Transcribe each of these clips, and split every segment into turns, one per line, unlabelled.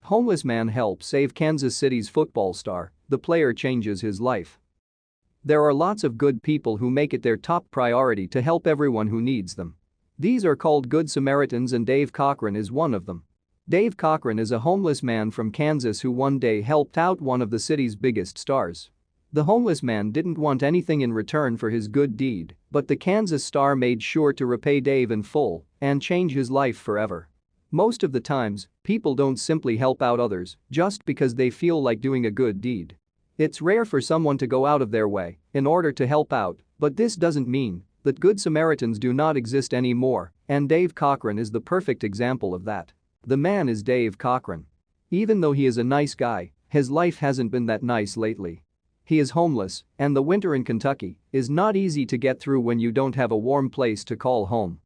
Homeless man helps save Kansas City's football star, the player changes his life. There are lots of good people who make it their top priority to help everyone who needs them. These are called Good Samaritans, and Dave Cochran is one of them. Dave Cochran is a homeless man from Kansas who one day helped out one of the city's biggest stars. The homeless man didn't want anything in return for his good deed, but the Kansas star made sure to repay Dave in full and change his life forever. Most of the times, people don't simply help out others just because they feel like doing a good deed. It's rare for someone to go out of their way in order to help out, but this doesn't mean that Good Samaritans do not exist anymore, and Dave Cochran is the perfect example of that. The man is Dave Cochran. Even though he is a nice guy, his life hasn't been that nice lately. He is homeless, and the winter in Kentucky is not easy to get through when you don't have a warm place to call home.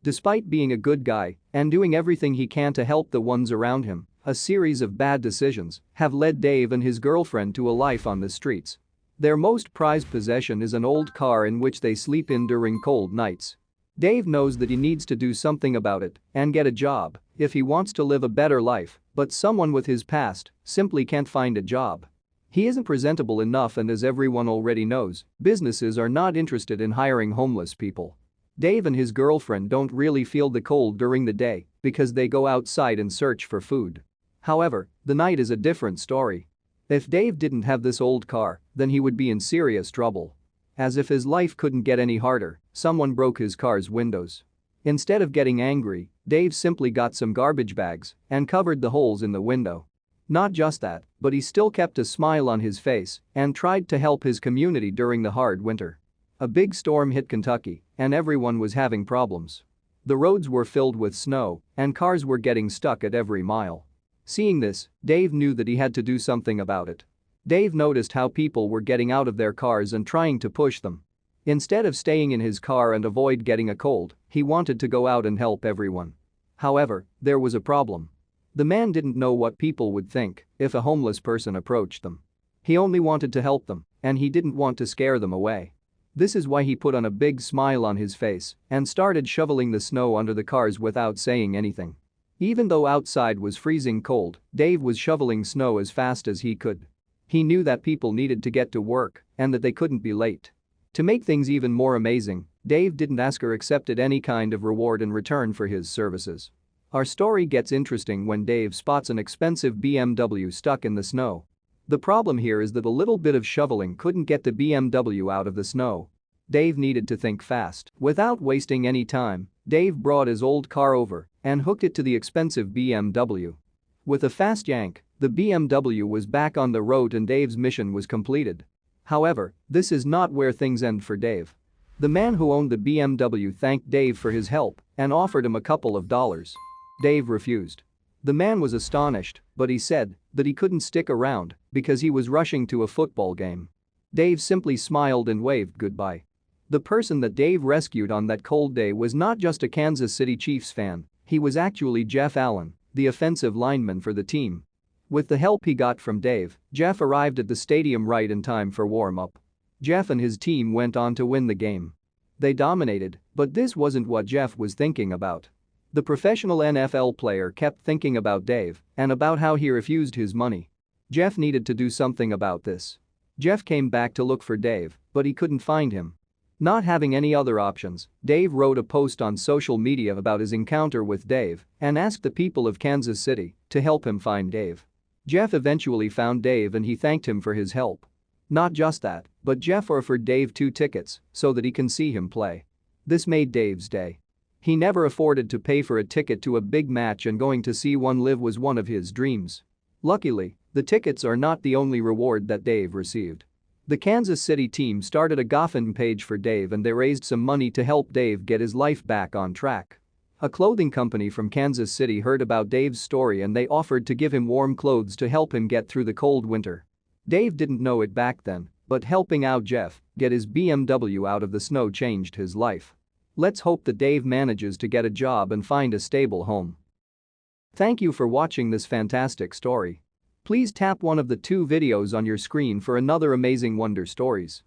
Despite being a good guy and doing everything he can to help the ones around him, a series of bad decisions have led Dave and his girlfriend to a life on the streets. Their most prized possession is an old car in which they sleep in during cold nights. Dave knows that he needs to do something about it and get a job if he wants to live a better life, but someone with his past simply can't find a job. He isn't presentable enough, and as everyone already knows, businesses are not interested in hiring homeless people. Dave and his girlfriend don't really feel the cold during the day because they go outside and search for food. However, the night is a different story. If Dave didn't have this old car, then he would be in serious trouble. As if his life couldn't get any harder, someone broke his car's windows. Instead of getting angry, Dave simply got some garbage bags and covered the holes in the window. Not just that, but he still kept a smile on his face and tried to help his community during the hard winter. A big storm hit Kentucky, and everyone was having problems. The roads were filled with snow, and cars were getting stuck at every mile. Seeing this, Dave knew that he had to do something about it. Dave noticed how people were getting out of their cars and trying to push them. Instead of staying in his car and avoid getting a cold, he wanted to go out and help everyone. However, there was a problem. The man didn't know what people would think if a homeless person approached them. He only wanted to help them, and he didn't want to scare them away. This is why he put on a big smile on his face and started shoveling the snow under the cars without saying anything. Even though outside was freezing cold, Dave was shoveling snow as fast as he could. He knew that people needed to get to work and that they couldn't be late. To make things even more amazing, Dave didn't ask or accepted any kind of reward in return for his services. Our story gets interesting when Dave spots an expensive BMW stuck in the snow. The problem here is that a little bit of shoveling couldn't get the BMW out of the snow. Dave needed to think fast. Without wasting any time, Dave brought his old car over and hooked it to the expensive BMW. With a fast yank, the BMW was back on the road and Dave's mission was completed. However, this is not where things end for Dave. The man who owned the BMW thanked Dave for his help and offered him a couple of dollars. Dave refused. The man was astonished, but he said that he couldn't stick around because he was rushing to a football game. Dave simply smiled and waved goodbye. The person that Dave rescued on that cold day was not just a Kansas City Chiefs fan, he was actually Jeff Allen, the offensive lineman for the team. With the help he got from Dave, Jeff arrived at the stadium right in time for warm-up. Jeff and his team went on to win the game. They dominated, but this wasn't what Jeff was thinking about. The professional NFL player kept thinking about Dave and about how he refused his money. Jeff needed to do something about this. Jeff came back to look for Dave, but he couldn't find him. Not having any other options, Dave wrote a post on social media about his encounter with Dave and asked the people of Kansas City to help him find Dave. Jeff eventually found Dave and he thanked him for his help. Not just that, but Jeff offered Dave 2 tickets so that he can see him play. This made Dave's day. He never afforded to pay for a ticket to a big match, and going to see one live was one of his dreams. Luckily, the tickets are not the only reward that Dave received. The Kansas City team started a GoFundMe page for Dave and they raised some money to help Dave get his life back on track. A clothing company from Kansas City heard about Dave's story and they offered to give him warm clothes to help him get through the cold winter. Dave didn't know it back then, but helping out Jeff get his BMW out of the snow changed his life. Let's hope that Dave manages to get a job and find a stable home. Thank you for watching this fantastic story. Please tap one of the 2 videos on your screen for another amazing Wonder Stories.